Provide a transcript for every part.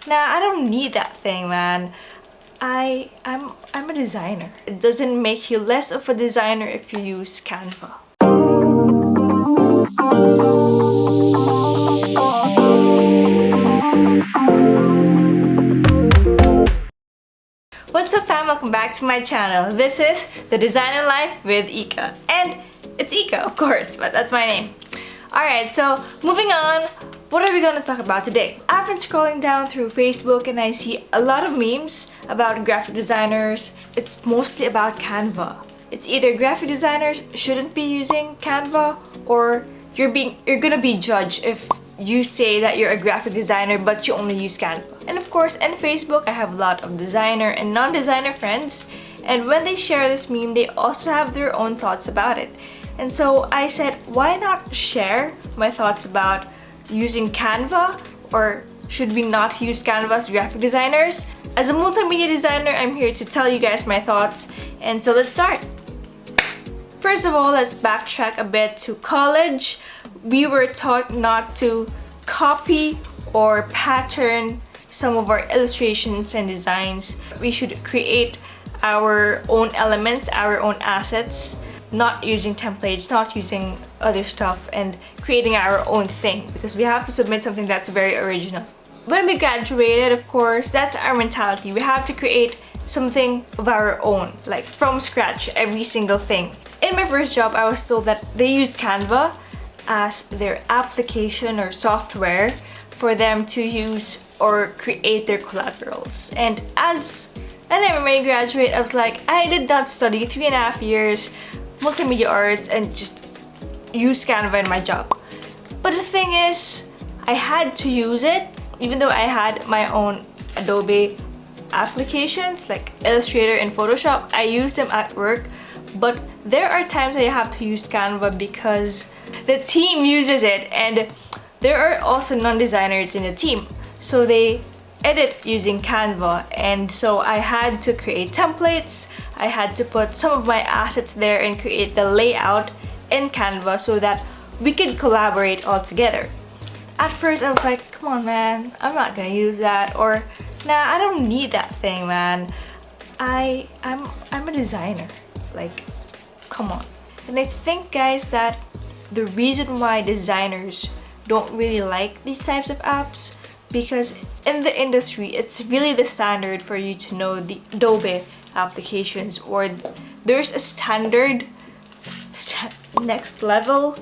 Nah, I don't need that thing, man. I'm a designer. It doesn't make you less of a designer if you use Canva. What's up, fam? Welcome back to my channel. This is The Designer Life with Ika. And it's Ika, of course, but that's my name. Alright, so moving on, what are we gonna talk about today? I've been scrolling down through Facebook and I see a lot of memes about graphic designers. It's mostly about Canva. It's either graphic designers shouldn't be using Canva, or you're gonna be judged if you say that you're a graphic designer but you only use Canva. And of course, in Facebook, I have a lot of designer and non-designer friends, and when they share this meme, they also have their own thoughts about it. And so I said, why not share my thoughts about using Canva, or should we not use Canva as graphic designers? As a multimedia designer, I'm here to tell you guys my thoughts, and so let's start. First of all, let's backtrack a bit to college. We were taught not to copy or pattern some of our illustrations and designs. We should create our own elements, our own assets, not using templates, not using other stuff, and creating our own thing, because we have to submit something that's very original. When we graduated, of course, that's our mentality. We have to create something of our own, like from scratch, every single thing. In my first job, I was told that they use Canva as their application or software for them to use or create their collaterals. And as an MMA graduate, I was like, I did not study 3.5 years multimedia arts and just use Canva in my job. But the thing is, I had to use it, even though I had my own Adobe applications like Illustrator and Photoshop. I use them at work, but there are times that I have to use Canva because the team uses it, and there are also non-designers in the team, so they edit using Canva. And so I had to create templates, I had to put some of my assets there and create the layout in Canva so that we could collaborate all together. At first I was like, come on man, I'm not gonna use that, or nah, I don't need that thing, man. I'm a designer, like, come on. And I think, guys, that the reason why designers don't really like these types of apps, because in the industry, it's really the standard for you to know the Adobe applications, or there's a standard, next level,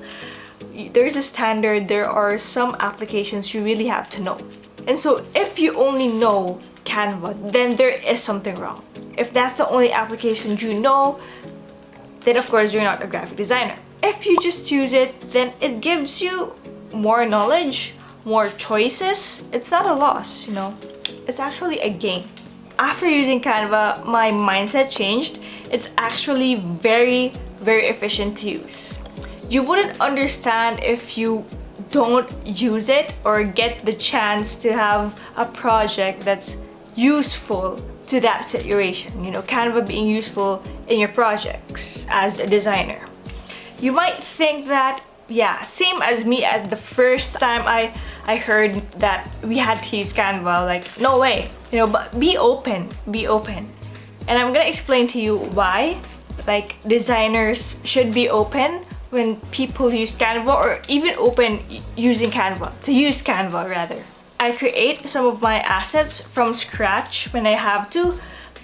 there's a standard, there are some applications you really have to know. And so if you only know Canva, then there is something wrong. If that's the only application you know, then of course you're not a graphic designer. If you just use it, then it gives you more knowledge, more choices. It's not a loss, you know, it's actually a gain. After using Canva, my mindset changed. It's actually very, very efficient to use. You wouldn't understand if you don't use it or get the chance to have a project that's useful to that situation. You know, Canva being useful in your projects as a designer. You might think that, yeah, same as me at the first time I heard that we had to use Canva, like, no way. You know, but be open, be open. And I'm gonna explain to you why, like, designers should be open when people use Canva, or even open using Canva, to use Canva rather. I create some of my assets from scratch when I have to,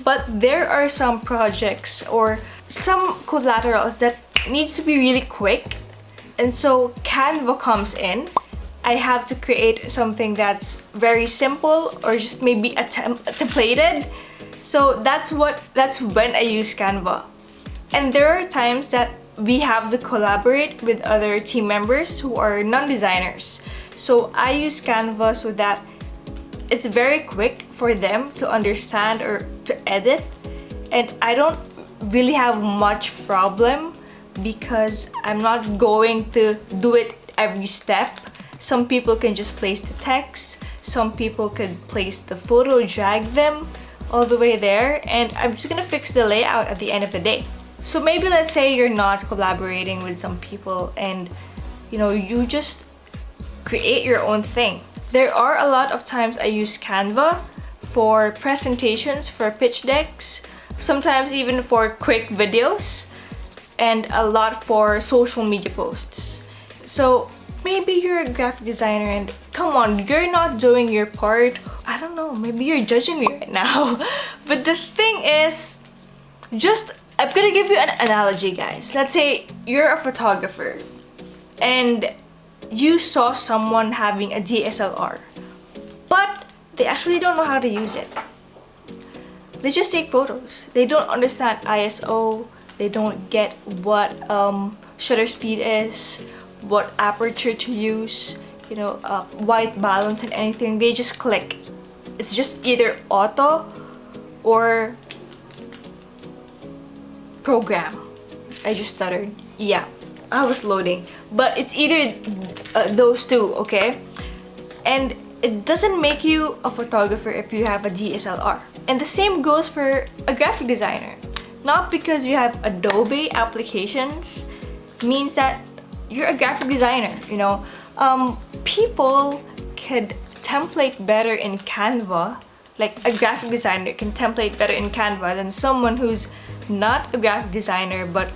but there are some projects or some collaterals that needs to be really quick, and so Canva comes in. I have to create something that's very simple, or just maybe templated. So that's when I use Canva. And there are times that we have to collaborate with other team members who are non-designers. So I use Canva so that it's very quick for them to understand or to edit, and I don't really have much problem because I'm not going to do it every step. Some people can just place the text, some people could place the photo, drag them all the way there, and I'm just gonna fix the layout at the end of the day. So maybe let's say you're not collaborating with some people and you know, you just create your own thing. There are a lot of times I use Canva for presentations, for pitch decks, sometimes even for quick videos, and a lot for social media posts. So maybe you're a graphic designer and come on, you're not doing your part. I don't know, maybe you're judging me right now. But the thing is, I'm gonna give you an analogy, guys. Let's say you're a photographer and you saw someone having a DSLR, but they actually don't know how to use it. They just take photos. They don't understand ISO. They don't get what shutter speed is, what aperture to use, white balance and anything. They just click. It's just either auto or program. I just stuttered. Yeah, I was loading. But it's either those two, okay? And it doesn't make you a photographer if you have a DSLR. And the same goes for a graphic designer. Not because you have Adobe applications means that you're a graphic designer, People could template better in Canva. Like a graphic designer can template better in Canva than someone who's not a graphic designer but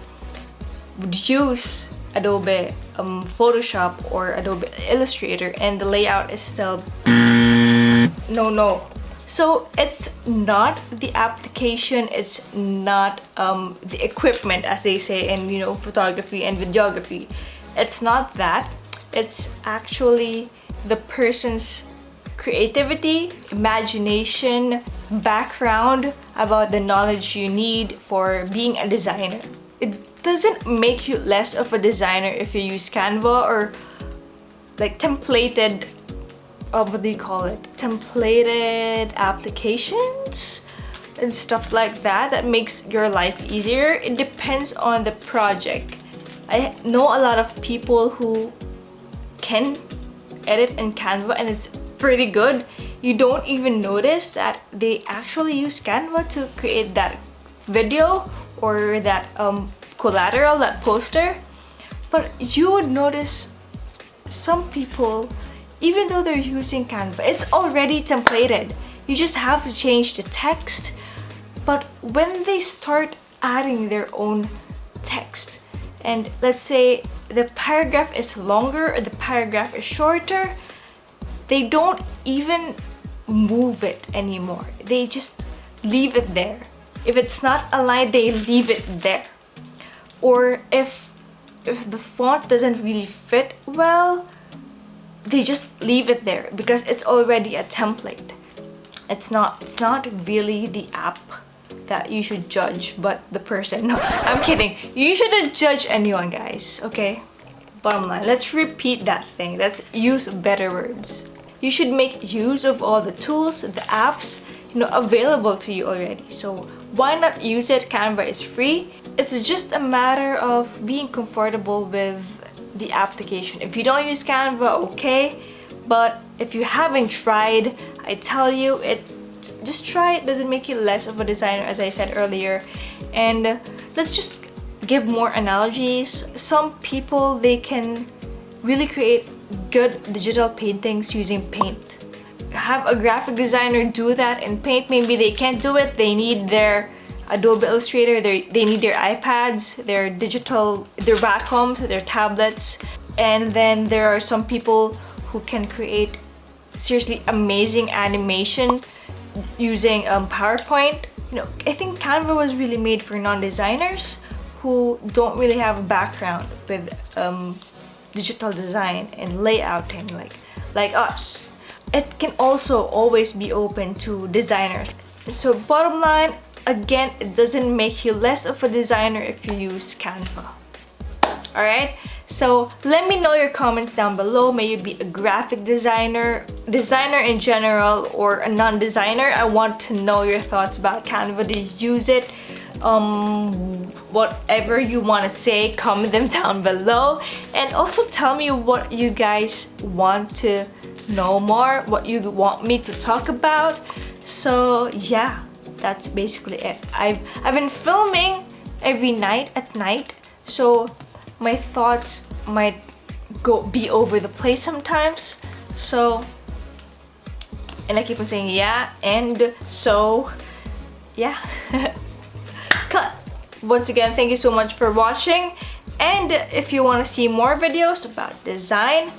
would use Adobe Photoshop or Adobe Illustrator and the layout is still no. So it's not the application, it's not the equipment, as they say in photography and videography. It's not that. It's actually the person's creativity, imagination, background about the knowledge you need for being a designer. It doesn't make you less of a designer if you use Canva or like templated, what do you call it? Templated applications and stuff like that. That makes your life easier. It depends on the project. I know a lot of people who can edit in Canva and it's pretty good. You don't even notice that they actually use Canva to create that video or that collateral, that poster. But you would notice some people, even though they're using Canva, it's already templated. You just have to change the text. But when they start adding their own text, and let's say the paragraph is longer or the paragraph is shorter, they don't even move it anymore. They just leave it there. If it's not aligned, they leave it there. Or if the font doesn't really fit well, they just leave it there because it's already a template. It's not really the app that you should judge, but the person. No, I'm kidding. You shouldn't judge anyone, guys, okay? Bottom line, let's repeat that thing. Let's use better words. You should make use of all the tools, the apps, available to you already. So why not use it? Canva is free. It's just a matter of being comfortable with the application. If you don't use Canva, okay, but if you haven't tried, I tell you, just try it. Doesn't make you less of a designer, as I said earlier. And let's just give more analogies. Some people, they can really create good digital paintings using Paint. Have a graphic designer do that in Paint. Maybe they can't do it. They need their Adobe Illustrator, they need their iPads, their Wacom, their tablets. And then there are some people who can create seriously amazing animation using PowerPoint. I think Canva was really made for non-designers who don't really have a background with digital design and layouting like us. It can also always be open to designers. So bottom line, again, it doesn't make you less of a designer if you use Canva. Alright? So let me know your comments down below. May you be a graphic designer in general, or a non-designer. I want to know your thoughts about Canva. Do you use it? Whatever you want to say, comment them down below. And also tell me what you guys want to know more, what you want me to talk about. So yeah, that's basically it. I've been filming every night at night, so my thoughts might be over the place sometimes. So And I keep on saying yeah, and so, yeah. Cut. Once again, thank you so much for watching. And if you want to see more videos about design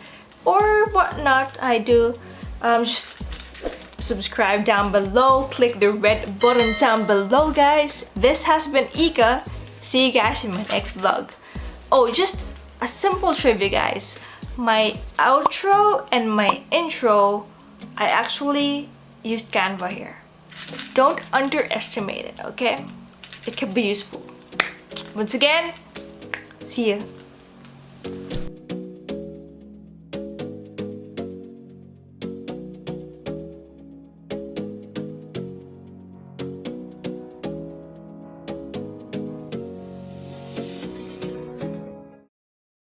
or whatnot I do, just subscribe down below. Click the red button down below, guys. This has been Ika. See you guys in my next vlog. Oh, just a simple trivia, guys. My outro and my intro, I actually used Canva here. Don't underestimate it, okay? It can be useful. Once again, see you.